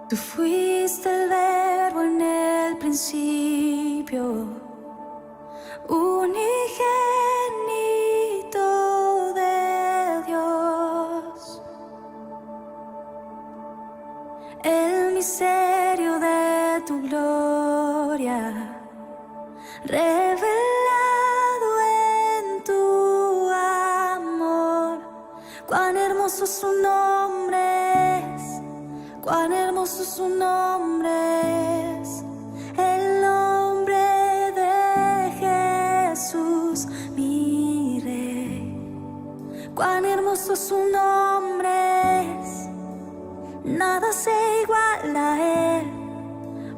Tú fuiste el verbo en el principio, unigénito de Dios. El misterio de tu gloria, revelado en tu amor. Cuán hermoso su nombre es, cuán hermoso su nombre es, el nombre de Jesús, mi Rey. Cuán hermoso su nombre es, nada se iguala a él.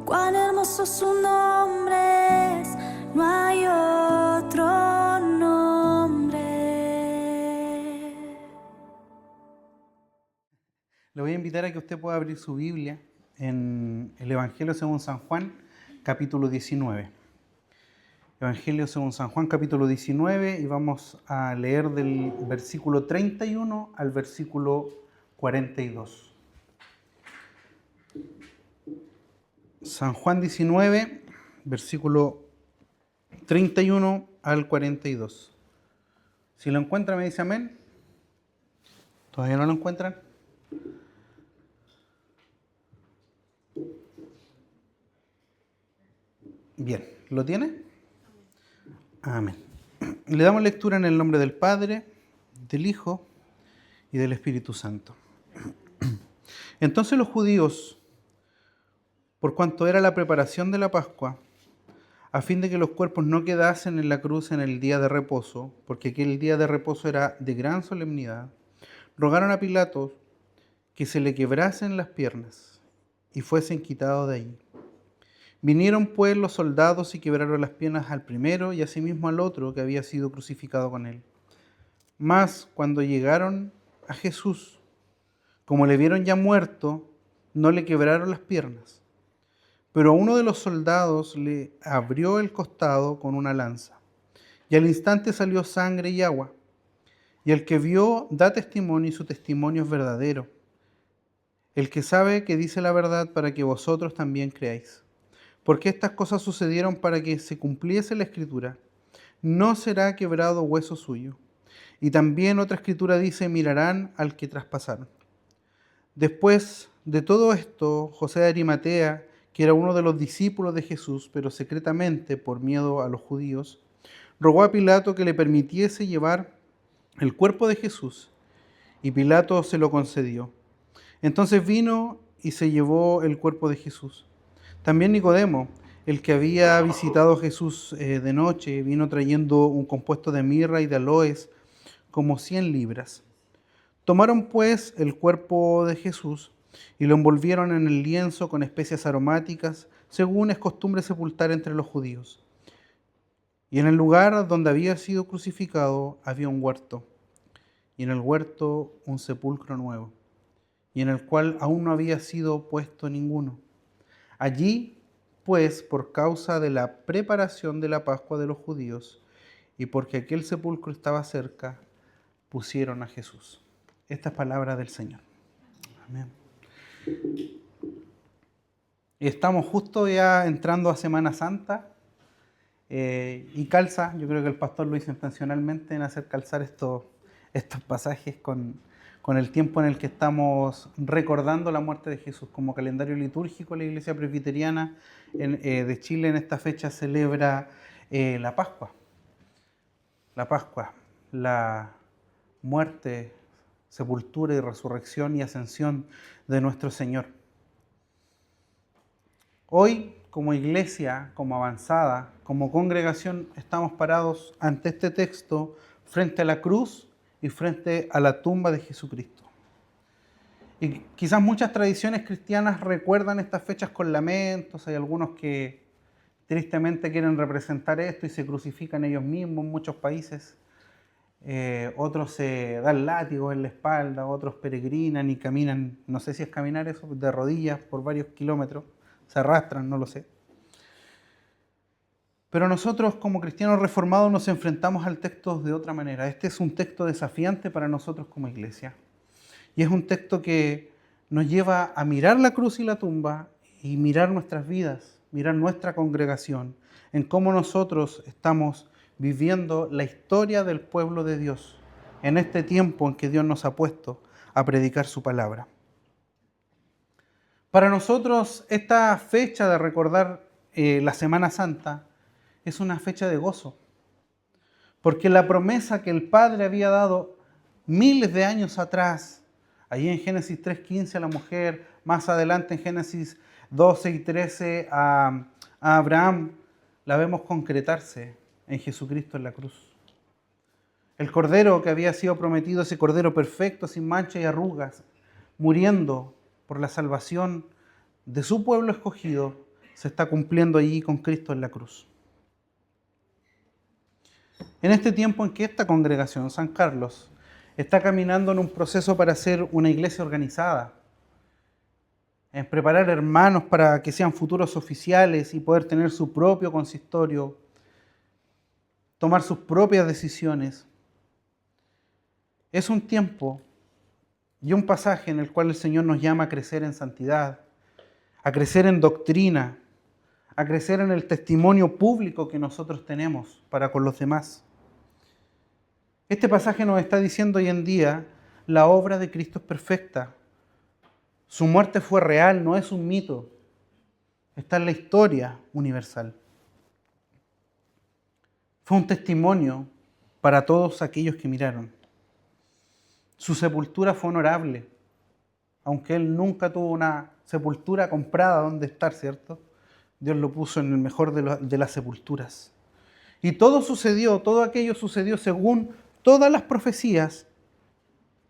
Cuán hermoso su nombre es, no hay otro nombre. Le voy a invitar a que usted pueda abrir su Biblia en el Evangelio según San Juan, capítulo 19. Evangelio según San Juan, capítulo 19, y vamos a leer del versículo 31 al versículo 42. San Juan 19, versículo 31 al 42. Si lo encuentra, me dice amén. ¿Todavía no lo encuentran? Bien, ¿lo tiene? Amén. Le damos lectura en el nombre del Padre, del Hijo y del Espíritu Santo. Entonces los judíos, por cuanto era la preparación de la Pascua, a fin de que los cuerpos no quedasen en la cruz en el día de reposo, porque aquel día de reposo era de gran solemnidad, rogaron a Pilato que se le quebrasen las piernas y fuesen quitados de allí. Vinieron pues los soldados y quebraron las piernas al primero y asimismo al otro que había sido crucificado con él. Mas cuando llegaron a Jesús, como le vieron ya muerto, no le quebraron las piernas. Pero uno de los soldados le abrió el costado con una lanza, y al instante salió sangre y agua. Y el que vio da testimonio, y su testimonio es verdadero. El que sabe que dice la verdad para que vosotros también creáis. Porque estas cosas sucedieron para que se cumpliese la Escritura. No será quebrado hueso suyo. Y también otra Escritura dice, mirarán al que traspasaron. Después de todo esto, José de Arimatea, que era uno de los discípulos de Jesús, pero secretamente por miedo a los judíos, rogó a Pilato que le permitiese llevar el cuerpo de Jesús, y Pilato se lo concedió. Entonces vino y se llevó el cuerpo de Jesús. También Nicodemo, el que había visitado a Jesús de noche, vino trayendo un compuesto de mirra y de aloes, como 100 libras. Tomaron pues el cuerpo de Jesús y lo envolvieron en el lienzo con especias aromáticas, según es costumbre sepultar entre los judíos. Y en el lugar donde había sido crucificado había un huerto, y en el huerto un sepulcro nuevo, y en el cual aún no había sido puesto ninguno. Allí, pues, por causa de la preparación de la Pascua de los judíos, y porque aquel sepulcro estaba cerca, pusieron a Jesús. Esta es palabra del Señor. Amén. Estamos justo ya entrando a Semana Santa y calza, yo creo que el pastor lo hizo intencionalmente en hacer calzar estos pasajes con el tiempo en el que estamos recordando la muerte de Jesús. Como calendario litúrgico, la Iglesia Presbiteriana de Chile en esta fecha celebra la Pascua. La Pascua, la muerte, sepultura y resurrección y ascensión de nuestro Señor. Hoy, como iglesia, como avanzada, como congregación, estamos parados ante este texto frente a la cruz y frente a la tumba de Jesucristo. Y quizás muchas tradiciones cristianas recuerdan estas fechas con lamentos. Hay algunos que tristemente quieren representar esto y se crucifican ellos mismos en muchos países. Otros se dan látigos en la espalda, otros peregrinan y caminan, no sé si es caminar eso, de rodillas por varios kilómetros, se arrastran, no lo sé. Pero nosotros como cristianos reformados nos enfrentamos al texto de otra manera. Este es un texto desafiante para nosotros como iglesia. Y es un texto que nos lleva a mirar la cruz y la tumba y mirar nuestras vidas, mirar nuestra congregación, en cómo nosotros estamos viviendo la historia del pueblo de Dios en este tiempo en que Dios nos ha puesto a predicar su palabra. Para nosotros esta fecha de recordar la Semana Santa es una fecha de gozo, porque la promesa que el Padre había dado miles de años atrás, allí en Génesis 3:15 a la mujer, más adelante en Génesis 12 y 13 a Abraham, la vemos concretarse en Jesucristo en la cruz. El Cordero que había sido prometido, ese Cordero perfecto, sin mancha y arrugas, muriendo por la salvación de su pueblo escogido, se está cumpliendo allí con Cristo en la cruz. En este tiempo en que esta congregación, San Carlos, está caminando en un proceso para ser una iglesia organizada, en preparar hermanos para que sean futuros oficiales y poder tener su propio consistorio, tomar sus propias decisiones. Es un tiempo y un pasaje en el cual el Señor nos llama a crecer en santidad, a crecer en doctrina, a crecer en el testimonio público que nosotros tenemos para con los demás. Este pasaje nos está diciendo hoy en día, la obra de Cristo es perfecta. Su muerte fue real, no es un mito. Está en la historia universal. Fue un testimonio para todos aquellos que miraron. Su sepultura fue honorable, aunque Él nunca tuvo una sepultura comprada donde estar, ¿cierto? Dios lo puso en el mejor de las sepulturas. Y todo aquello sucedió según todas las profecías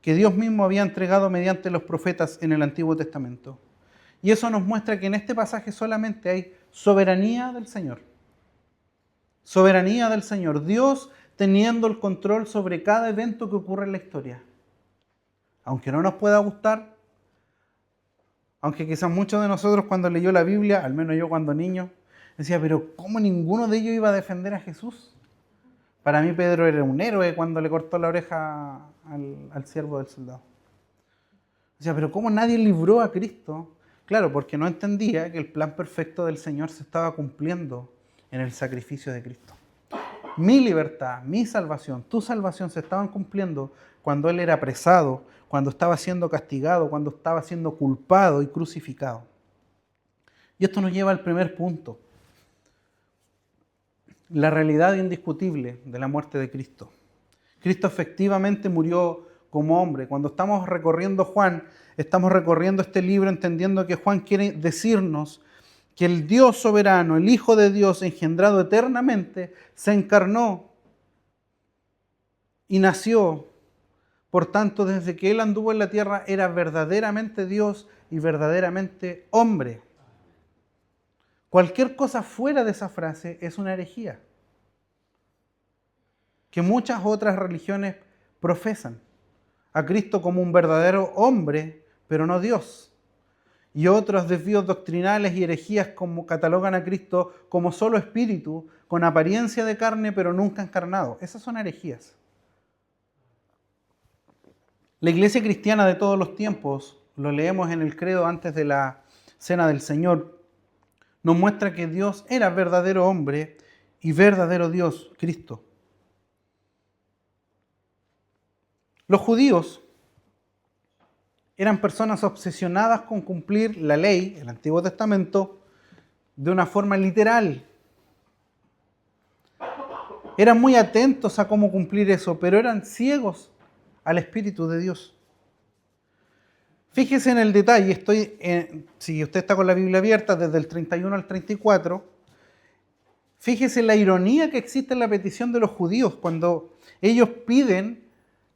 que Dios mismo había entregado mediante los profetas en el Antiguo Testamento. Y eso nos muestra que en este pasaje solamente hay soberanía del Señor. Soberanía del Señor. Dios teniendo el control sobre cada evento que ocurre en la historia. Aunque no nos pueda gustar, aunque quizás muchos de nosotros cuando leyó la Biblia, al menos yo cuando niño, decía, pero ¿cómo ninguno de ellos iba a defender a Jesús? Para mí Pedro era un héroe cuando le cortó la oreja al siervo del soldado. Decía, pero ¿cómo nadie libró a Cristo? Claro, porque no entendía que el plan perfecto del Señor se estaba cumpliendo en el sacrificio de Cristo. Mi libertad, mi salvación, tu salvación se estaban cumpliendo cuando Él era apresado, cuando estaba siendo castigado, cuando estaba siendo culpado y crucificado. Y esto nos lleva al primer punto. La realidad indiscutible de la muerte de Cristo. Cristo efectivamente murió como hombre. Cuando estamos recorriendo Juan, estamos recorriendo este libro entendiendo que Juan quiere decirnos que el Dios soberano, el Hijo de Dios engendrado eternamente, se encarnó y nació. Por tanto, desde que Él anduvo en la tierra, era verdaderamente Dios y verdaderamente hombre. Cualquier cosa fuera de esa frase es una herejía que muchas otras religiones profesan. A Cristo como un verdadero hombre, pero no Dios. Y otros desvíos doctrinales y herejías como catalogan a Cristo como solo espíritu, con apariencia de carne, pero nunca encarnado. Esas son herejías. La iglesia cristiana de todos los tiempos, lo leemos en el credo antes de la cena del Señor, nos muestra que Dios era verdadero hombre y verdadero Dios, Cristo. Los judíos eran personas obsesionadas con cumplir la ley, el Antiguo Testamento, de una forma literal. Eran muy atentos a cómo cumplir eso, pero eran ciegos al Espíritu de Dios. Fíjese en el detalle, si usted está con la Biblia abierta desde el 31 al 34, fíjese la ironía que existe en la petición de los judíos cuando ellos piden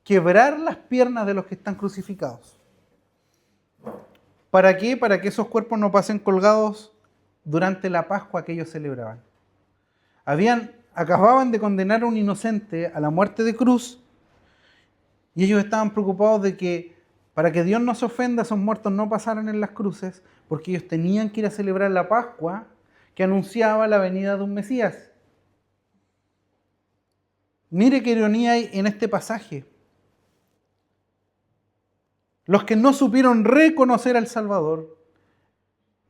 quebrar las piernas de los que están crucificados. ¿Para qué? Para que esos cuerpos no pasen colgados durante la Pascua que ellos celebraban. Acababan de condenar a un inocente a la muerte de cruz y ellos estaban preocupados de que para que Dios no se ofenda, esos muertos no pasaran en las cruces, porque ellos tenían que ir a celebrar la Pascua que anunciaba la venida de un Mesías. Mire qué ironía hay en este pasaje. Los que no supieron reconocer al Salvador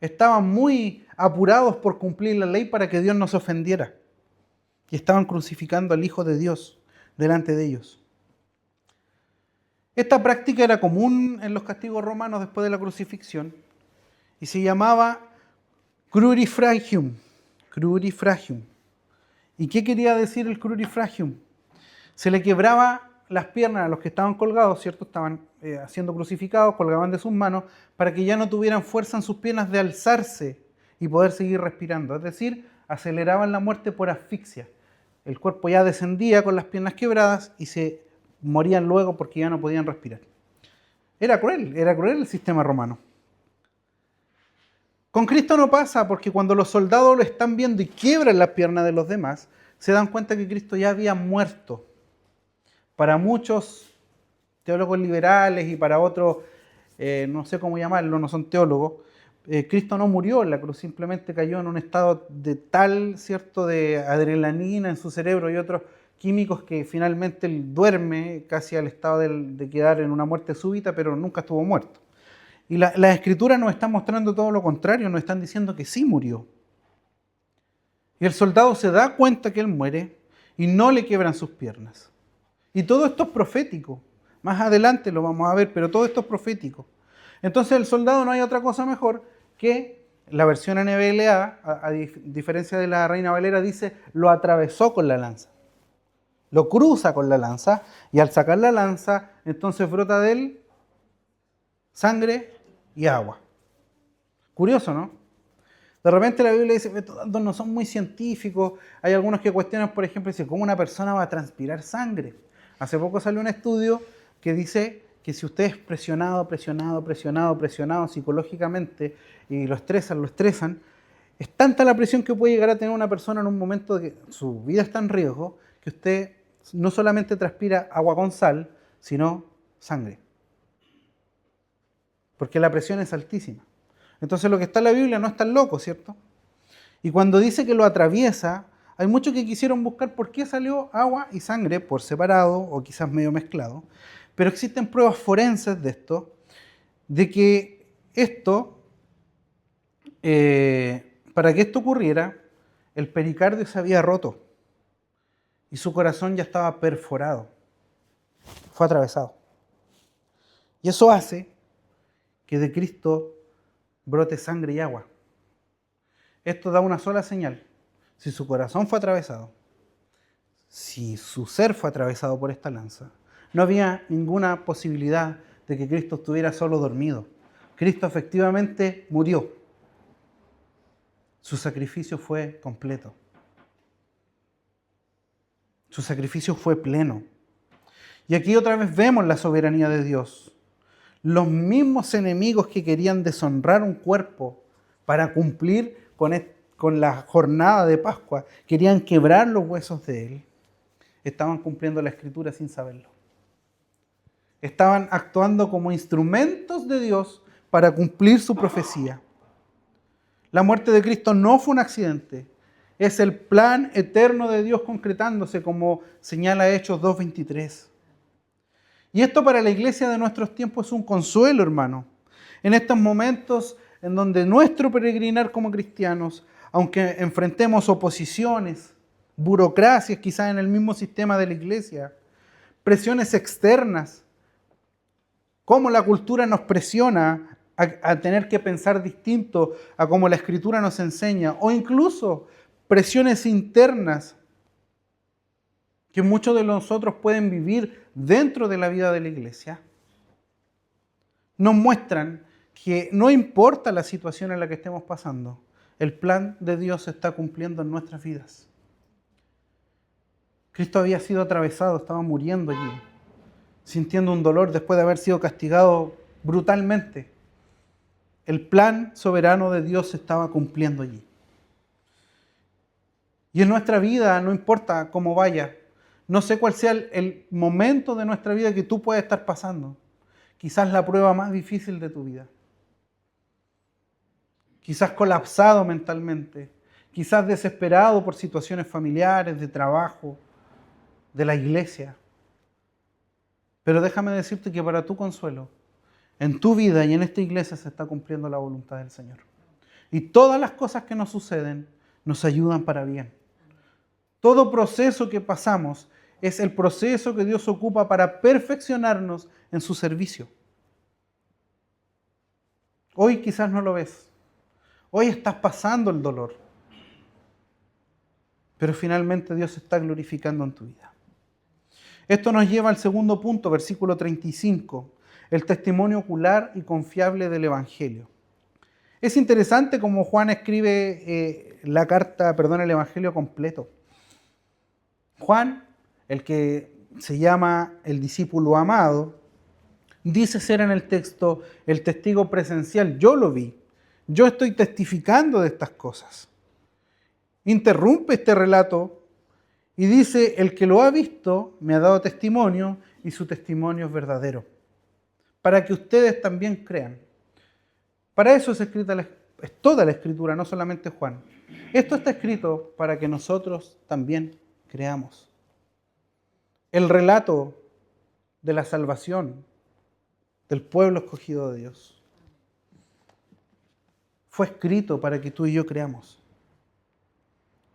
estaban muy apurados por cumplir la ley para que Dios no se ofendiera. Y estaban crucificando al Hijo de Dios delante de ellos. Esta práctica era común en los castigos romanos después de la crucifixión y se llamaba crurifragium. Crurifragium. ¿Y qué quería decir el crurifragium? Se le quebraba las piernas a los que estaban colgados, ¿cierto? Estaban siendo crucificados, colgaban de sus manos para que ya no tuvieran fuerza en sus piernas de alzarse y poder seguir respirando. Es decir, aceleraban la muerte por asfixia. El cuerpo ya descendía con las piernas quebradas y se morían luego porque ya no podían respirar. Era cruel el sistema romano. Con Cristo no pasa, porque cuando los soldados lo están viendo y quiebran las piernas de los demás, se dan cuenta que Cristo ya había muerto. Para muchos teólogos liberales y para otros, no sé cómo llamarlo, no son teólogos, Cristo no murió en la cruz, simplemente cayó en un estado de tal, ¿cierto?, de adrenalina en su cerebro y otros químicos que finalmente él duerme casi al estado de quedar en una muerte súbita, pero nunca estuvo muerto. Y las escrituras nos están mostrando todo lo contrario, nos están diciendo que sí murió. Y el soldado se da cuenta que él muere y no le quiebran sus piernas. Y todo esto es profético. Más adelante lo vamos a ver, pero todo esto es profético. Entonces el soldado no hay otra cosa mejor que la versión NBLA, a diferencia de la Reina Valera, dice, lo atravesó con la lanza. Lo cruza con la lanza y al sacar la lanza, entonces brota de él sangre y agua. Curioso, ¿no? De repente la Biblia dice, estos datos no son muy científicos. Hay algunos que cuestionan, por ejemplo, dice, ¿cómo una persona va a transpirar sangre? Hace poco salió un estudio que dice que si usted es presionado psicológicamente y lo estresan, es tanta la presión que puede llegar a tener una persona en un momento de que su vida está en riesgo, que usted no solamente transpira agua con sal, sino sangre. Porque la presión es altísima. Entonces lo que está en la Biblia no es tan loco, ¿cierto? Y cuando dice que lo atraviesa, hay muchos que quisieron buscar por qué salió agua y sangre por separado o quizás medio mezclado, pero existen pruebas forenses de esto, de que esto, para que esto ocurriera, el pericardio se había roto y su corazón ya estaba perforado, fue atravesado. Y eso hace que de Cristo brote sangre y agua. Esto da una sola señal. Si su corazón fue atravesado, si su ser fue atravesado por esta lanza, no había ninguna posibilidad de que Cristo estuviera solo dormido. Cristo efectivamente murió. Su sacrificio fue completo. Su sacrificio fue pleno. Y aquí otra vez vemos la soberanía de Dios. Los mismos enemigos que querían deshonrar un cuerpo para cumplir con la jornada de Pascua, querían quebrar los huesos de él, estaban cumpliendo la Escritura sin saberlo. Estaban actuando como instrumentos de Dios para cumplir su profecía. La muerte de Cristo no fue un accidente, es el plan eterno de Dios concretándose, como señala Hechos 2:23. Y esto para la iglesia de nuestros tiempos es un consuelo, hermano. En estos momentos en donde nuestro peregrinar como cristianos, aunque enfrentemos oposiciones, burocracias quizás en el mismo sistema de la iglesia, presiones externas, cómo la cultura nos presiona a tener que pensar distinto a cómo la Escritura nos enseña, o incluso presiones internas que muchos de nosotros pueden vivir dentro de la vida de la iglesia, nos muestran que no importa la situación en la que estemos pasando, el plan de Dios se está cumpliendo en nuestras vidas. Cristo había sido atravesado, estaba muriendo allí, sintiendo un dolor después de haber sido castigado brutalmente. El plan soberano de Dios se estaba cumpliendo allí. Y en nuestra vida, no importa cómo vaya, no sé cuál sea el momento de nuestra vida que tú puedas estar pasando. Quizás la prueba más difícil de tu vida. Quizás colapsado mentalmente. Quizás desesperado por situaciones familiares, de trabajo, de la iglesia. Pero déjame decirte que para tu consuelo, En tu vida y en esta iglesia se está cumpliendo la voluntad del Señor. Y todas las cosas que nos suceden nos ayudan para bien. Todo proceso que pasamos es el proceso que Dios ocupa para perfeccionarnos en su servicio. Hoy quizás no lo ves. Hoy estás pasando el dolor. Pero finalmente Dios se está glorificando en tu vida. Esto nos lleva al segundo punto, versículo 35, el testimonio ocular y confiable del Evangelio. Es interesante cómo Juan escribe el Evangelio completo. Juan, el que se llama el discípulo amado, dice ser en el texto el testigo presencial. Yo lo vi. Yo estoy testificando de estas cosas. Interrumpe este relato y dice, el que lo ha visto me ha dado testimonio y su testimonio es verdadero. Para que ustedes también crean. Para eso es toda la Escritura, no solamente Juan. Esto está escrito para que nosotros también creamos. El relato de la salvación del pueblo escogido de Dios fue escrito para que tú y yo creamos.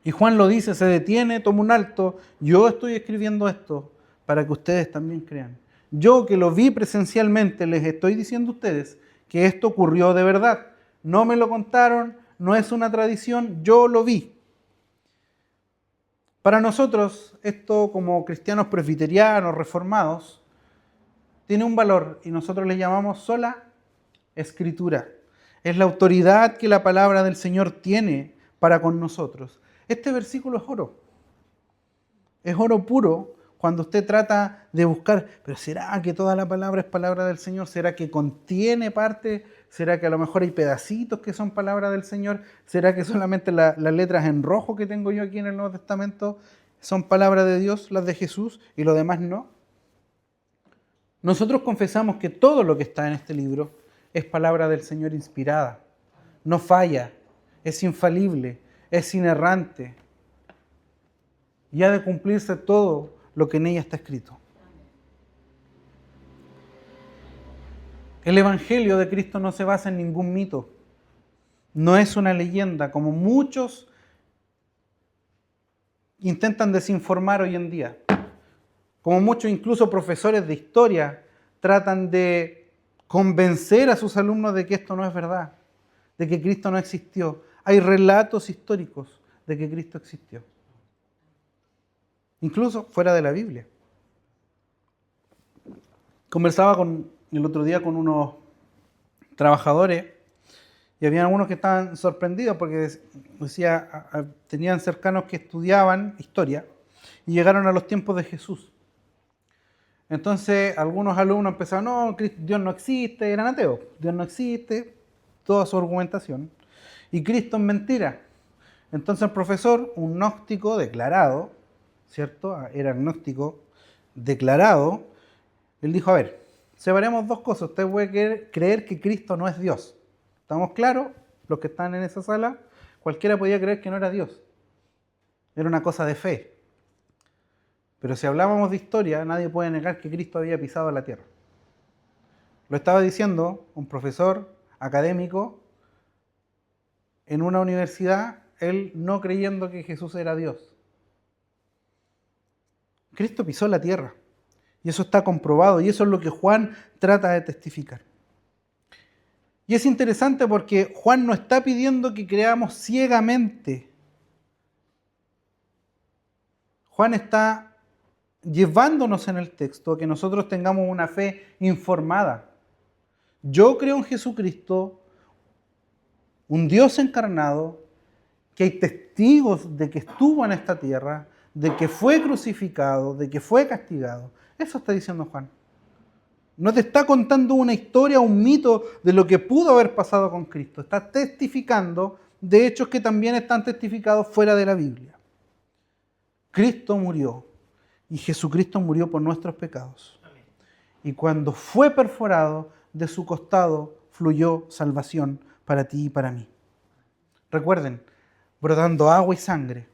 Y Juan lo dice, se detiene, toma un alto. Yo estoy escribiendo esto para que ustedes también crean. Yo que lo vi presencialmente, les estoy diciendo a ustedes que esto ocurrió de verdad. No me lo contaron, no es una tradición, yo lo vi. Para nosotros, esto como cristianos presbiterianos, reformados, tiene un valor y nosotros le llamamos sola Escritura. Es la autoridad que la palabra del Señor tiene para con nosotros. Este versículo es oro. Es oro puro cuando usted trata de buscar, pero ¿será que toda la palabra es palabra del Señor? ¿Será que contiene parte? ¿Será que a lo mejor hay pedacitos que son palabra del Señor? ¿Será que solamente las letras en rojo que tengo yo aquí en el Nuevo Testamento son palabra de Dios, las de Jesús, y lo demás no? Nosotros confesamos que todo lo que está en este libro es palabra del Señor inspirada. No falla, es infalible, es inerrante. Y ha de cumplirse todo lo que en ella está escrito. El Evangelio de Cristo no se basa en ningún mito. No es una leyenda, como muchos intentan desinformar hoy en día. Como muchos, incluso profesores de historia, tratan de convencer a sus alumnos de que esto no es verdad, de que Cristo no existió. Hay relatos históricos de que Cristo existió. Incluso fuera de la Biblia. Conversaba el otro día con unos trabajadores y había algunos que estaban sorprendidos porque tenían cercanos que estudiaban historia y llegaron a los tiempos de Jesús. Entonces algunos alumnos empezaron, no, Dios no existe, eran ateos, Dios no existe, toda su argumentación, y Cristo es mentira. Entonces el profesor, un gnóstico declarado, ¿cierto? Era agnóstico declarado, él dijo, a ver, separemos dos cosas, usted puede creer que Cristo no es Dios. ¿Estamos claros? Los que están en esa sala, cualquiera podía creer que no era Dios. Era una cosa de fe. Pero si hablábamos de historia, nadie puede negar que Cristo había pisado la tierra. Lo estaba diciendo un profesor académico en una universidad, él no creyendo que Jesús era Dios. Cristo pisó la tierra. Y eso está comprobado. Y eso es lo que Juan trata de testificar. Y es interesante porque Juan no está pidiendo que creamos ciegamente. Juan está llevándonos en el texto a que nosotros tengamos una fe informada. Yo creo en Jesucristo, un Dios encarnado, que hay testigos de que estuvo en esta tierra, de que fue crucificado, de que fue castigado. Eso está diciendo Juan. No te está contando una historia, un mito de lo que pudo haber pasado con Cristo. Está testificando de hechos que también están testificados fuera de la Biblia. Cristo murió y Jesucristo murió por nuestros pecados. Y cuando fue perforado, de su costado fluyó salvación para ti y para mí. Recuerden, brotando agua y sangre.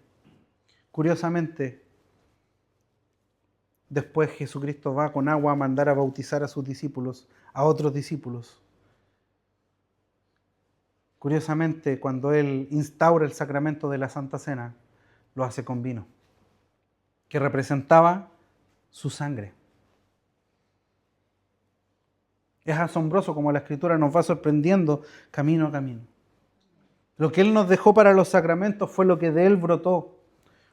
Curiosamente, después Jesucristo va con agua a mandar a bautizar a sus discípulos a otros discípulos. Curiosamente, cuando Él instaura el sacramento de la Santa Cena, lo hace con vino, que representaba su sangre. Es asombroso como la Escritura nos va sorprendiendo camino a camino. Lo que Él nos dejó para los sacramentos fue lo que de Él brotó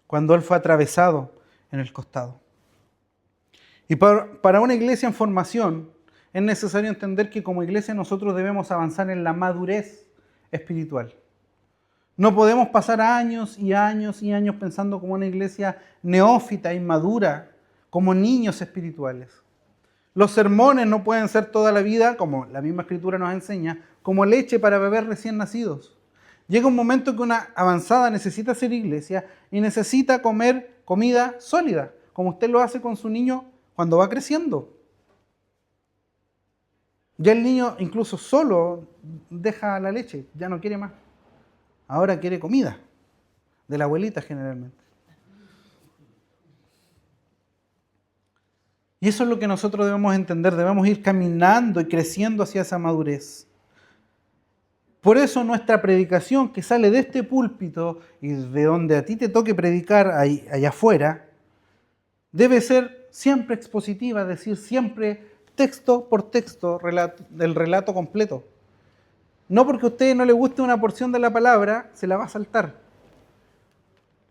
cuando Él fue atravesado en el costado. Y para una iglesia en formación es necesario entender que como iglesia nosotros debemos avanzar en la madurez espiritual. No podemos pasar años y años y años pensando como una iglesia neófita, inmadura, como niños espirituales. Los sermones no pueden ser toda la vida, como la misma Escritura nos enseña, como leche para bebés recién nacidos. Llega un momento que una avanzada necesita ser iglesia y necesita comer comida sólida, como usted lo hace con su niño cuando va creciendo. Ya el niño incluso solo deja la leche, ya no quiere más. Ahora quiere comida, de la abuelita generalmente. Y eso es lo que nosotros debemos entender, debemos ir caminando y creciendo hacia esa madurez. Por eso nuestra predicación que sale de este púlpito y de donde a ti te toque predicar allá afuera, debe ser siempre expositiva, es decir, siempre texto por texto del relato completo. No porque a usted no le guste una porción de la palabra, se la va a saltar.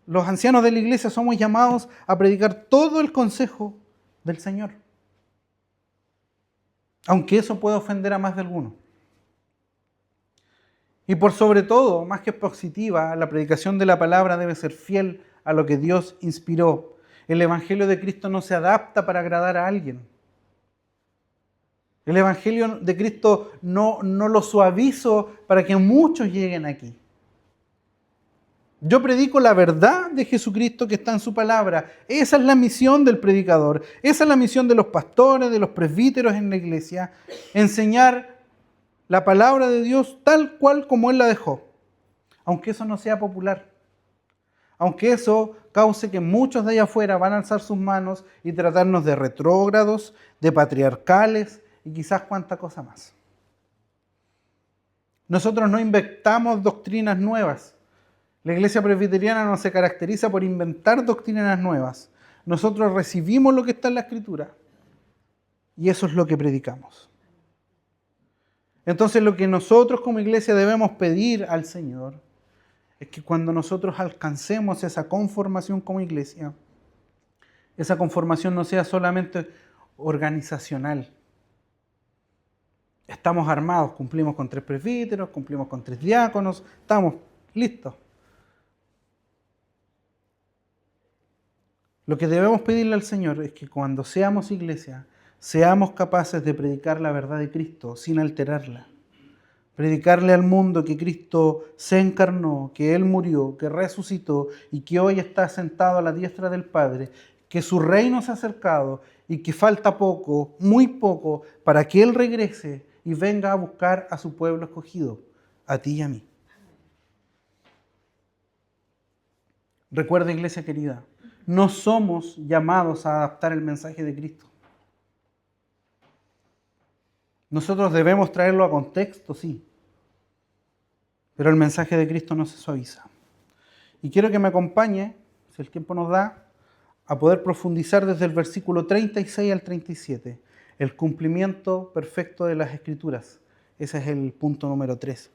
Los ancianos de la iglesia somos llamados a predicar todo el consejo del Señor. Aunque eso pueda ofender a más de alguno. Y por sobre todo, más que expositiva, la predicación de la palabra debe ser fiel a lo que Dios inspiró. El Evangelio de Cristo no se adapta para agradar a alguien. El Evangelio de Cristo no lo suavizo para que muchos lleguen aquí. Yo predico la verdad de Jesucristo que está en su palabra. Esa es la misión del predicador. Esa es la misión de los pastores, de los presbíteros en la iglesia. Enseñar la palabra de Dios tal cual como Él la dejó. Aunque eso no sea popular. Aunque eso cause que muchos de allá afuera van a alzar sus manos y tratarnos de retrógrados, de patriarcales y quizás cuánta cosa más. Nosotros no inventamos doctrinas nuevas. La iglesia presbiteriana no se caracteriza por inventar doctrinas nuevas. Nosotros recibimos lo que está en la Escritura y eso es lo que predicamos. Entonces lo que nosotros como iglesia debemos pedir al Señor es que cuando nosotros alcancemos esa conformación como iglesia, esa conformación no sea solamente organizacional. Estamos armados, cumplimos con 3 presbíteros, cumplimos con 3 diáconos, estamos listos. Lo que debemos pedirle al Señor es que cuando seamos iglesia, seamos capaces de predicar la verdad de Cristo sin alterarla. Predicarle al mundo que Cristo se encarnó, que Él murió, que resucitó y que hoy está sentado a la diestra del Padre, que su reino se ha acercado y que falta poco, muy poco, para que Él regrese y venga a buscar a su pueblo escogido, a ti y a mí. Recuerda, iglesia querida, no somos llamados a adaptar el mensaje de Cristo. Nosotros debemos traerlo a contexto, sí, pero el mensaje de Cristo no se suaviza. Y quiero que me acompañe, si el tiempo nos da, a poder profundizar desde el versículo 36 al 37, el cumplimiento perfecto de las Escrituras. Ese es el punto número 3.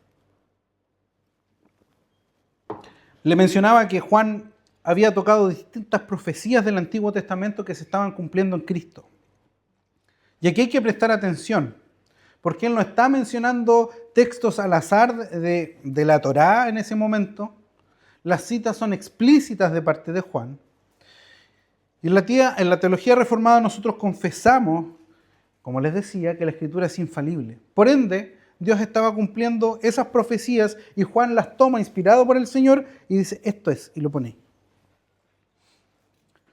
Le mencionaba que Juan había tocado distintas profecías del Antiguo Testamento que se estaban cumpliendo en Cristo. Y aquí hay que prestar atención, porque él no está mencionando textos al azar de la Torá en ese momento. Las citas son explícitas de parte de Juan. Y en la teología reformada nosotros confesamos, como les decía, que la Escritura es infalible. Por ende, Dios estaba cumpliendo esas profecías y Juan las toma inspirado por el Señor y dice, esto es, y lo pone.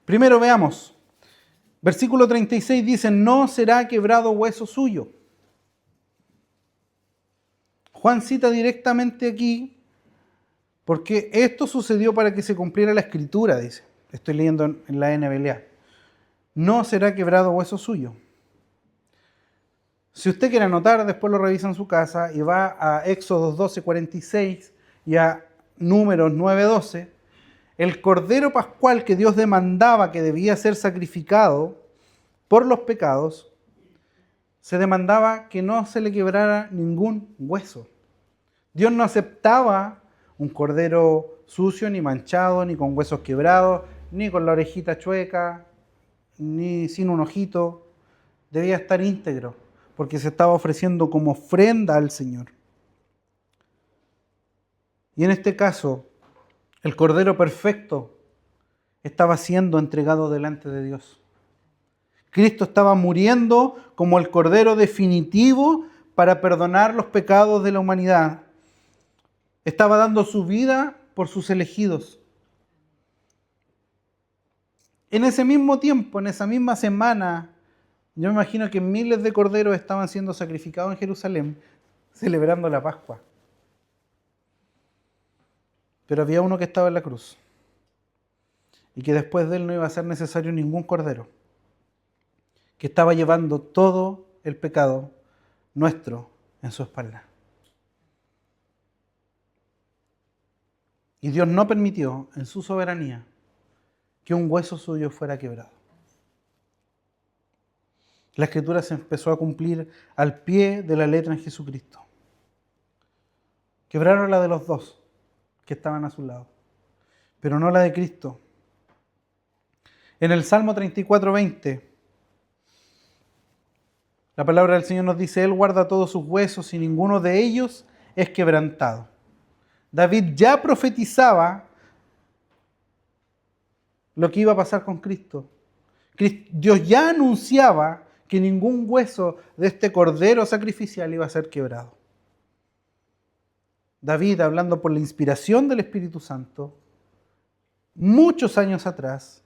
Primero veamos, versículo 36 dice, no será quebrado hueso suyo. Juan cita directamente aquí, porque esto sucedió para que se cumpliera la Escritura, dice. Estoy leyendo en la NBLA. No será quebrado hueso suyo. Si usted quiere anotar, después lo revisa en su casa y va a Éxodo 12:46 y a Números 9:12, el cordero pascual que Dios demandaba que debía ser sacrificado por los pecados, se demandaba que no se le quebrara ningún hueso. Dios no aceptaba un cordero sucio, ni manchado, ni con huesos quebrados, ni con la orejita chueca, ni sin un ojito. Debía estar íntegro, porque se estaba ofreciendo como ofrenda al Señor. Y en este caso, el Cordero perfecto estaba siendo entregado delante de Dios. Cristo estaba muriendo como el Cordero definitivo para perdonar los pecados de la humanidad. Estaba dando su vida por sus elegidos. En ese mismo tiempo, en esa misma semana, yo me imagino que miles de corderos estaban siendo sacrificados en Jerusalén, celebrando la Pascua. Pero había uno que estaba en la cruz y que después de él no iba a ser necesario ningún cordero, que estaba llevando todo el pecado nuestro en su espalda. Y Dios no permitió, en su soberanía, que un hueso suyo fuera quebrado. La Escritura se empezó a cumplir al pie de la letra en Jesucristo. Quebraron la de los dos que estaban a su lado, pero no la de Cristo. En el Salmo 34:20, la palabra del Señor nos dice: Él guarda todos sus huesos y ninguno de ellos es quebrantado. David ya profetizaba lo que iba a pasar con Cristo. Dios ya anunciaba que ningún hueso de este cordero sacrificial iba a ser quebrado. David, hablando por la inspiración del Espíritu Santo, muchos años atrás,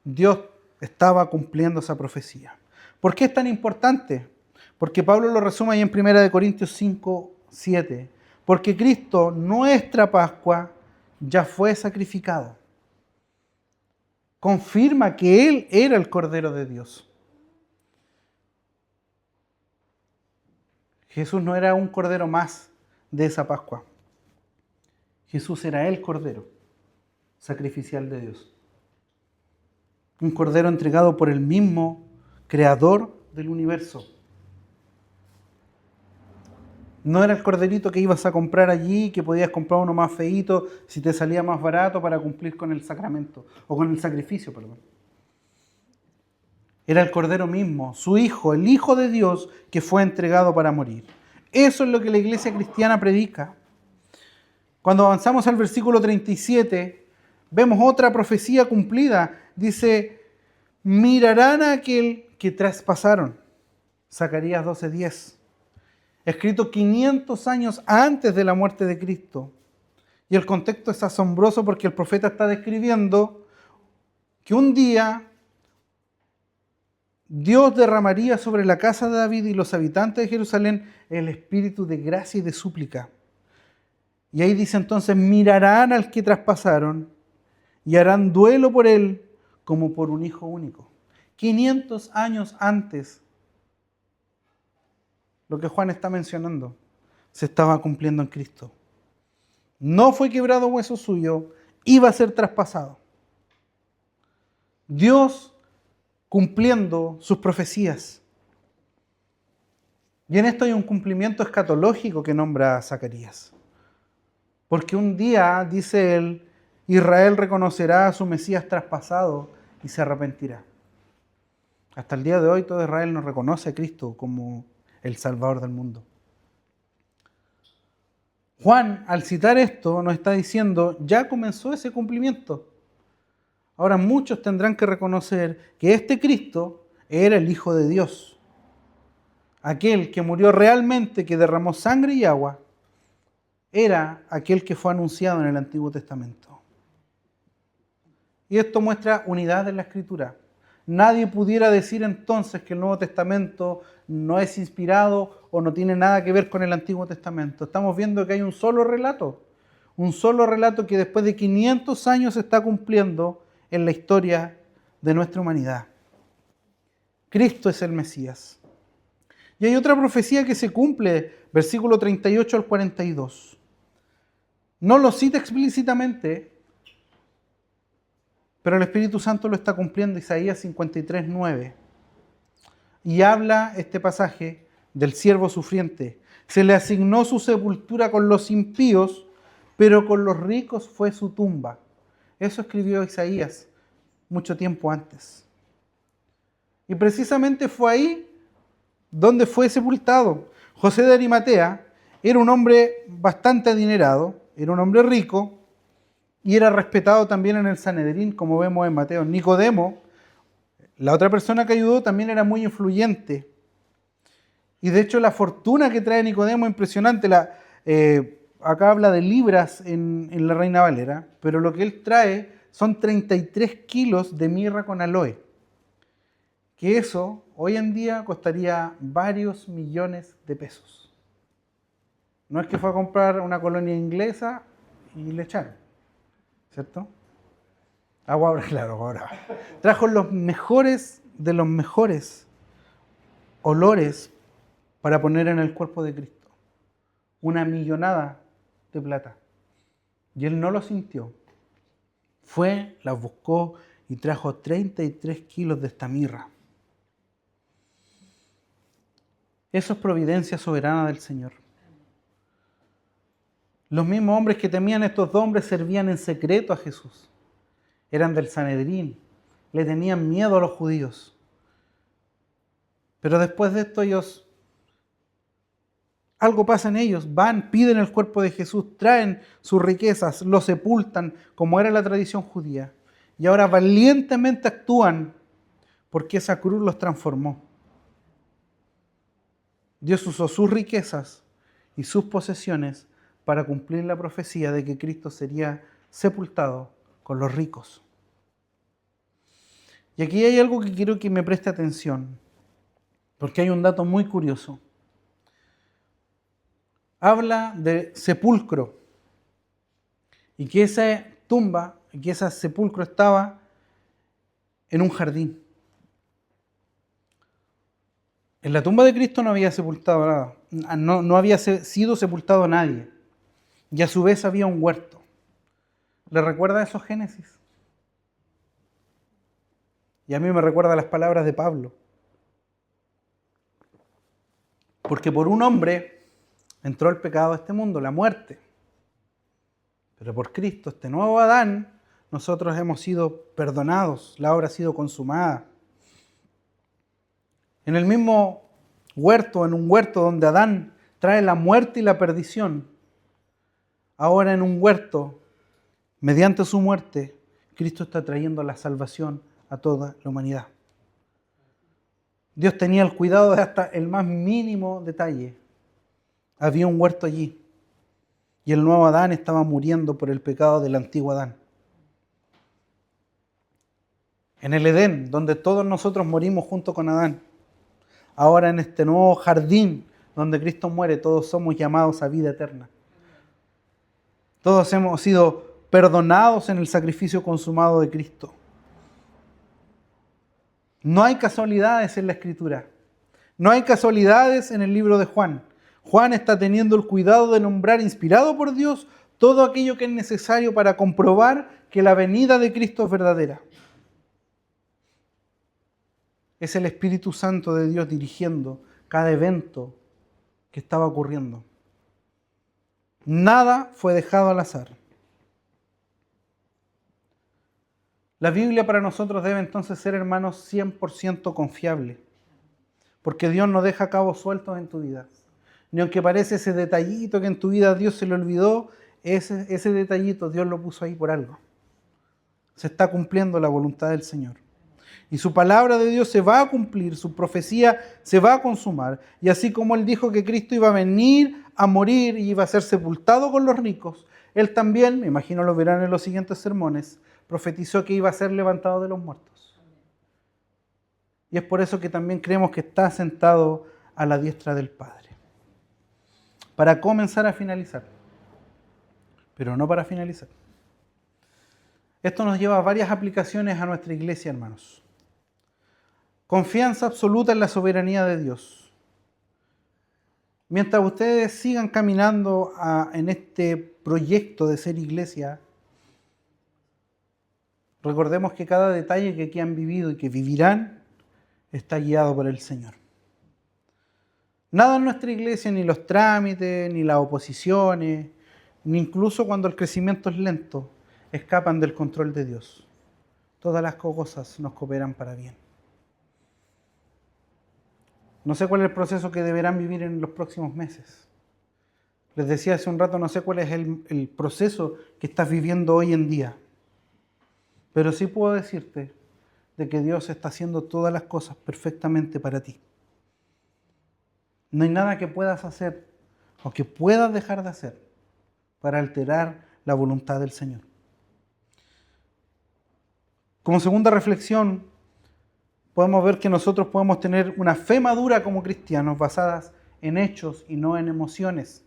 Dios estaba cumpliendo esa profecía. ¿Por qué es tan importante? Porque Pablo lo resume ahí en 1 Corintios 5:7. Porque Cristo, nuestra Pascua, ya fue sacrificado. Confirma que Él era el Cordero de Dios. Jesús no era un cordero más de esa Pascua. Jesús era el Cordero sacrificial de Dios. Un Cordero entregado por el mismo Creador del universo. No era el corderito que ibas a comprar allí, que podías comprar uno más feíto si te salía más barato para cumplir con el sacramento, o con el sacrificio, perdón. Era el Cordero mismo, su Hijo, el Hijo de Dios, que fue entregado para morir. Eso es lo que la iglesia cristiana predica. Cuando avanzamos al versículo 37, vemos otra profecía cumplida. Dice: mirarán a aquel que traspasaron. Zacarías 12:10. Escrito 500 años antes de la muerte de Cristo. Y el contexto es asombroso porque el profeta está describiendo que un día Dios derramaría sobre la casa de David y los habitantes de Jerusalén el espíritu de gracia y de súplica. Y ahí dice entonces: mirarán al que traspasaron y harán duelo por él como por un hijo único. 500 años antes, lo que Juan está mencionando se estaba cumpliendo en Cristo. No fue quebrado hueso suyo, iba a ser traspasado. Dios cumpliendo sus profecías. Y en esto hay un cumplimiento escatológico que nombra a Zacarías. Porque un día, dice él, Israel reconocerá a su Mesías traspasado y se arrepentirá. Hasta el día de hoy todo Israel no reconoce a Cristo como el Salvador del mundo. Juan, al citar esto, nos está diciendo: ya comenzó ese cumplimiento. Ahora muchos tendrán que reconocer que este Cristo era el Hijo de Dios. Aquel que murió realmente, que derramó sangre y agua, era aquel que fue anunciado en el Antiguo Testamento. Y esto muestra unidad en la Escritura. Nadie pudiera decir entonces que el Nuevo Testamento no es inspirado o no tiene nada que ver con el Antiguo Testamento. Estamos viendo que hay un solo relato que después de 500 años se está cumpliendo en la historia de nuestra humanidad. Cristo es el Mesías. Y hay otra profecía que se cumple, versículo 38 al 42. No lo cita explícitamente, pero el Espíritu Santo lo está cumpliendo, Isaías 53, 9. Y habla este pasaje del siervo sufriente. Se le asignó su sepultura con los impíos, pero con los ricos fue su tumba. Eso escribió Isaías mucho tiempo antes. Y precisamente fue ahí donde fue sepultado. José de Arimatea era un hombre bastante adinerado, era un hombre rico y era respetado también en el Sanedrín, como vemos en Mateo. Nicodemo, la otra persona que ayudó, también era muy influyente. Y de hecho la fortuna que trae Nicodemo es impresionante. Acá habla de libras en la Reina Valera, pero lo que él trae son 33 kilos de mirra con aloe. Que eso hoy en día costaría varios millones de pesos. No es que fue a comprar una colonia inglesa y le echaron, ¿cierto? Ahora, claro, ahora. Trajo los mejores de los mejores olores para poner en el cuerpo de Cristo. Una millonada de plata. Y él no lo sintió. Fue, las buscó y trajo 33 kilos de esta mirra. Eso es providencia soberana del Señor. Los mismos hombres que temían estos dos hombres servían en secreto a Jesús. Eran del Sanedrín, le tenían miedo a los judíos. Pero después de esto algo pasa en ellos, van, piden el cuerpo de Jesús, traen sus riquezas, lo sepultan, como era la tradición judía. Y ahora valientemente actúan porque esa cruz los transformó. Dios usó sus riquezas y sus posesiones para cumplir la profecía de que Cristo sería sepultado con los ricos. Y aquí hay algo que quiero que me preste atención, porque hay un dato muy curioso. Habla de sepulcro y que esa tumba, que ese sepulcro estaba en un jardín. En la tumba de Cristo no había sepultado nada, no había sido sepultado nadie. Y a su vez había un huerto. ¿Le recuerda esos Génesis? Y a mí me recuerda las palabras de Pablo. Porque por un hombre entró el pecado a este mundo, la muerte. Pero por Cristo, este nuevo Adán, nosotros hemos sido perdonados, la obra ha sido consumada. En el mismo huerto, en un huerto donde Adán trae la muerte y la perdición, ahora en un huerto, mediante su muerte, Cristo está trayendo la salvación a toda la humanidad. Dios tenía el cuidado de hasta el más mínimo detalle. Había un huerto allí y el nuevo Adán estaba muriendo por el pecado del antiguo Adán. En el Edén, donde todos nosotros morimos junto con Adán, ahora en este nuevo jardín donde Cristo muere, todos somos llamados a vida eterna. Todos hemos sido perdonados en el sacrificio consumado de Cristo. No hay casualidades en la Escritura. No hay casualidades en el libro de Juan. Juan está teniendo el cuidado de nombrar, inspirado por Dios, todo aquello que es necesario para comprobar que la venida de Cristo es verdadera. Es el Espíritu Santo de Dios dirigiendo cada evento que estaba ocurriendo. Nada fue dejado al azar. La Biblia para nosotros debe entonces ser, hermanos, 100% confiable. Porque Dios no deja cabos sueltos en tu vida. Ni aunque parece ese detallito que en tu vida Dios se le olvidó, ese detallito Dios lo puso ahí por algo. Se está cumpliendo la voluntad del Señor. Y su palabra de Dios se va a cumplir, su profecía se va a consumar. Y así como Él dijo que Cristo iba a venir a morir y iba a ser sepultado con los ricos, Él también, me imagino lo verán en los siguientes sermones, profetizó que iba a ser levantado de los muertos. Y es por eso que también creemos que está sentado a la diestra del Padre. Para comenzar a finalizar, pero no para finalizar. Esto nos lleva a varias aplicaciones a nuestra iglesia, hermanos. Confianza absoluta en la soberanía de Dios. Mientras ustedes sigan caminando en este proyecto de ser iglesia, recordemos que cada detalle que aquí han vivido y que vivirán está guiado por el Señor. Nada en nuestra iglesia, ni los trámites, ni las oposiciones, ni incluso cuando el crecimiento es lento, escapan del control de Dios. Todas las cosas nos cooperan para bien. No sé cuál es el proceso que deberán vivir en los próximos meses. Les decía hace un rato, no sé cuál es el proceso que estás viviendo hoy en día. Pero sí puedo decirte de que Dios está haciendo todas las cosas perfectamente para ti. No hay nada que puedas hacer o que puedas dejar de hacer para alterar la voluntad del Señor. Como segunda reflexión, podemos ver que nosotros podemos tener una fe madura como cristianos basadas en hechos y no en emociones.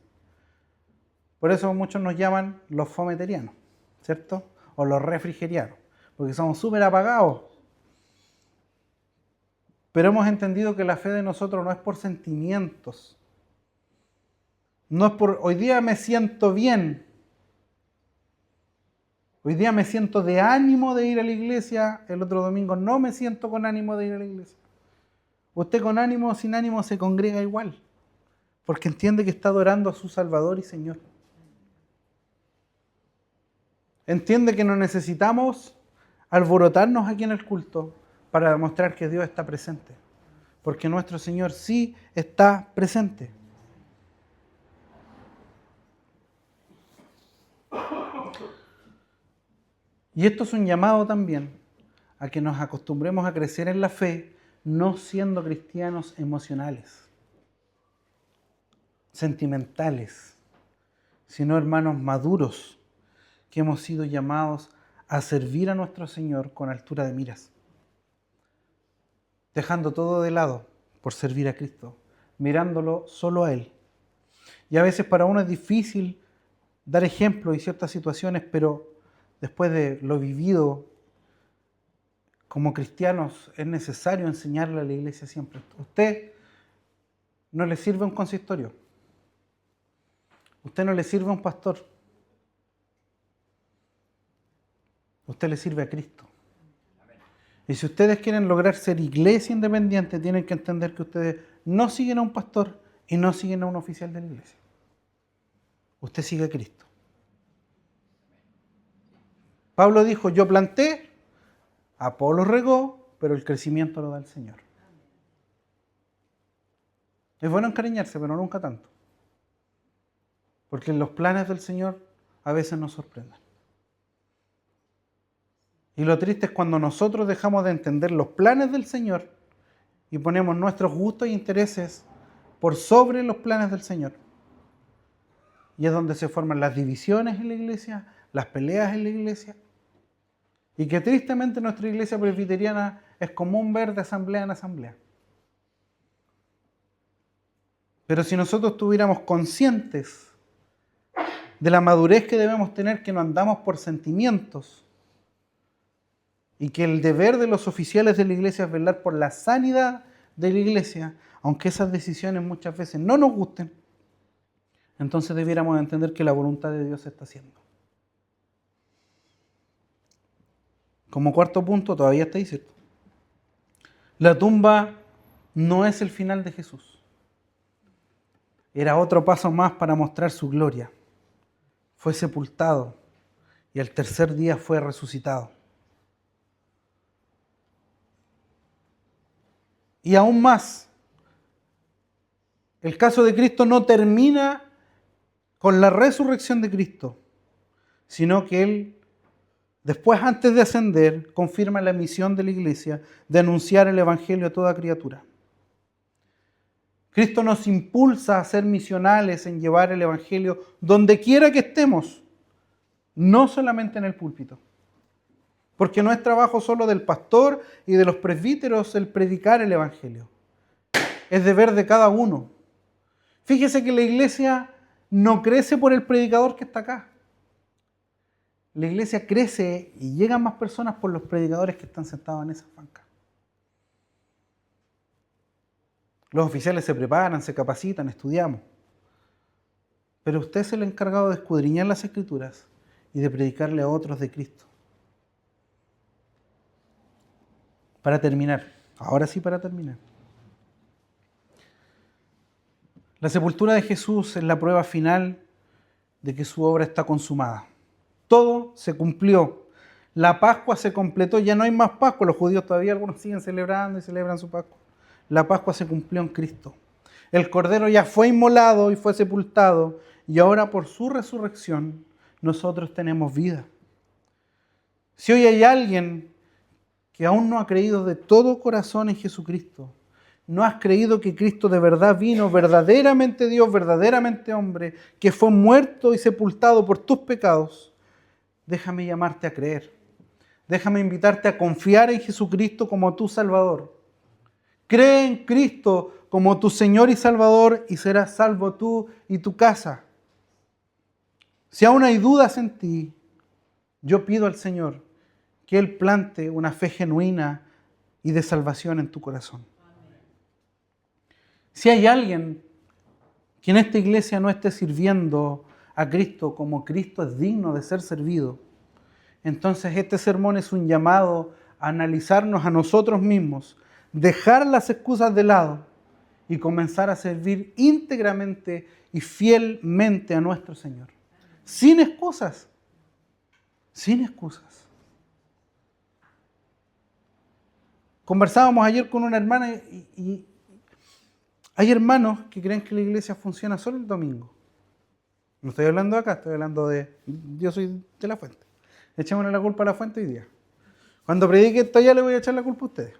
Por eso muchos nos llaman los fometerianos, ¿cierto? O los refrigerianos, porque somos súper apagados. Pero hemos entendido que la fe de nosotros no es por sentimientos. No es por, hoy día me siento bien. Hoy día me siento de ánimo de ir a la iglesia, el otro domingo no me siento con ánimo de ir a la iglesia. Usted con ánimo o sin ánimo se congrega igual, porque entiende que está adorando a su Salvador y Señor. Entiende que no necesitamos alborotarnos aquí en el culto para demostrar que Dios está presente, porque nuestro Señor sí está presente. Y esto es un llamado también a que nos acostumbremos a crecer en la fe, no siendo cristianos emocionales, sentimentales, sino hermanos maduros, que hemos sido llamados a servir a nuestro Señor con altura de miras, dejando todo de lado por servir a Cristo, mirándolo solo a Él. Y a veces para uno es difícil dar ejemplo en ciertas situaciones, pero después de lo vivido como cristianos es necesario enseñarle a la iglesia siempre. Usted no le sirve a un consistorio. Usted no le sirve a un pastor. Usted le sirve a Cristo. Y si ustedes quieren lograr ser iglesia independiente, tienen que entender que ustedes no siguen a un pastor y no siguen a un oficial de la iglesia. Usted sigue a Cristo. Pablo dijo, yo planté, Apolo regó, pero el crecimiento lo da el Señor. Es bueno encariñarse, pero nunca tanto. Porque los planes del Señor a veces nos sorprenden. Y lo triste es cuando nosotros dejamos de entender los planes del Señor y ponemos nuestros gustos e intereses por sobre los planes del Señor. Y es donde se forman las divisiones en la iglesia, las peleas en la iglesia. Y que tristemente nuestra iglesia presbiteriana es común ver de asamblea en asamblea. Pero si nosotros estuviéramos conscientes de la madurez que debemos tener, que no andamos por sentimientos, y que el deber de los oficiales de la iglesia es velar por la sanidad de la iglesia, aunque esas decisiones muchas veces no nos gusten, entonces debiéramos entender que la voluntad de Dios se está haciendo. Como cuarto punto, todavía está ahí, ¿cierto? La tumba no es el final de Jesús. Era otro paso más para mostrar su gloria. Fue sepultado y al tercer día fue resucitado. Y aún más, el caso de Cristo no termina con la resurrección de Cristo, sino que Él, después, antes de ascender, confirma la misión de la iglesia de anunciar el Evangelio a toda criatura. Cristo nos impulsa a ser misionales en llevar el Evangelio donde quiera que estemos, no solamente en el púlpito. Porque no es trabajo solo del pastor y de los presbíteros el predicar el Evangelio. Es deber de cada uno. Fíjese que la iglesia no crece por el predicador que está acá. La iglesia crece y llegan más personas por los predicadores que están sentados en esas bancas. Los oficiales se preparan, se capacitan, estudiamos. pero usted es el encargado de escudriñar las Escrituras y de predicarle a otros de Cristo. Para terminar, ahora sí para terminar. La sepultura de Jesús es la prueba final de que su obra está consumada. Todo se cumplió. La Pascua se completó, ya no hay más Pascua. Los judíos todavía algunos siguen celebrando y celebran su Pascua. La Pascua se cumplió en Cristo. El Cordero ya fue inmolado y fue sepultado, y ahora por su resurrección nosotros tenemos vida. Si hoy hay alguien que aún no ha creído de todo corazón en Jesucristo, no has creído que Cristo de verdad vino, verdaderamente Dios, verdaderamente hombre, que fue muerto y sepultado por tus pecados, déjame llamarte a creer. Déjame invitarte a confiar en Jesucristo como tu Salvador. Cree en Cristo como tu Señor y Salvador y serás salvo tú y tu casa. Si aún hay dudas en ti, yo pido al Señor que Él plante una fe genuina y de salvación en tu corazón. Si hay alguien que en esta iglesia no esté sirviendo a Cristo como Cristo es digno de ser servido, entonces este sermón es un llamado a analizarnos a nosotros mismos, dejar las excusas de lado y comenzar a servir íntegramente y fielmente a nuestro Señor. Sin excusas. Sin excusas. Conversábamos ayer con una hermana y hay hermanos que creen que la iglesia funciona solo el domingo. No estoy hablando de acá, estoy hablando de... Yo soy de la fuente. Echémosle la culpa a la fuente hoy día. Cuando predique esto ya le voy a echar la culpa a ustedes.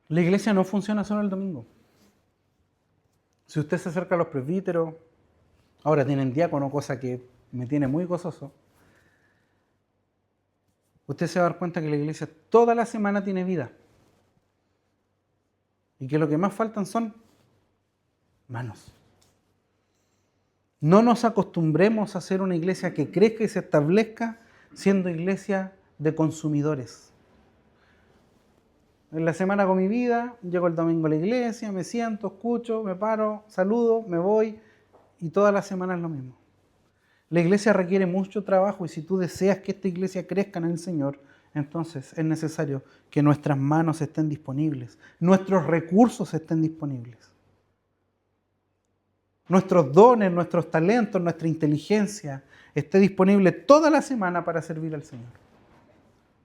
La iglesia no funciona solo el domingo. Si usted se acerca a los presbíteros, ahora tienen diácono, cosa que me tiene muy gozoso, usted se va a dar cuenta que la iglesia toda la semana tiene vida. Y que lo que más faltan son manos. No nos acostumbremos a ser una iglesia que crezca y se establezca siendo iglesia de consumidores. En la semana hago mi vida, llego el domingo a la iglesia, me siento, escucho, me paro, saludo, me voy y toda la semana es lo mismo. La iglesia requiere mucho trabajo y si tú deseas que esta iglesia crezca en el Señor, entonces es necesario que nuestras manos estén disponibles, nuestros recursos estén disponibles. Nuestros dones, nuestros talentos, nuestra inteligencia esté disponible toda la semana para servir al Señor.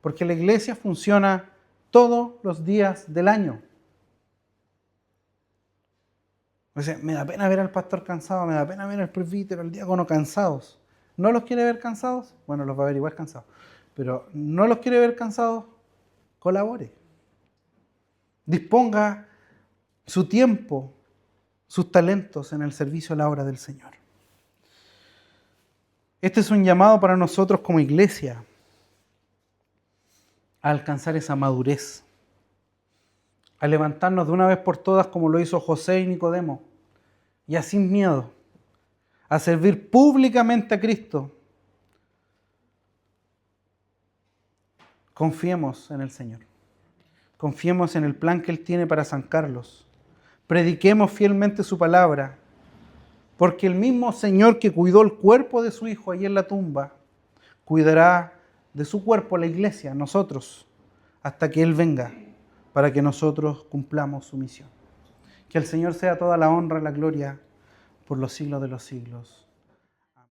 Porque la iglesia funciona todos los días del año. O sea, me da pena ver al pastor cansado, me da pena ver al presbítero, al diácono cansados. ¿No los quiere ver cansados? Bueno, los va a ver igual cansados. Pero no los quiere ver cansados, colabore. Disponga su tiempo, sus talentos en el servicio a la obra del Señor. Este es un llamado para nosotros como iglesia a alcanzar esa madurez, a levantarnos de una vez por todas como lo hizo José y Nicodemo, y sin miedo, a servir públicamente a Cristo. Confiemos en el Señor, confiemos en el plan que Él tiene para San Carlos. Prediquemos fielmente su palabra, porque el mismo Señor que cuidó el cuerpo de su Hijo ahí en la tumba, cuidará de su cuerpo la iglesia, nosotros, hasta que Él venga, para que nosotros cumplamos su misión. Que el Señor sea toda la honra y la gloria por los siglos de los siglos.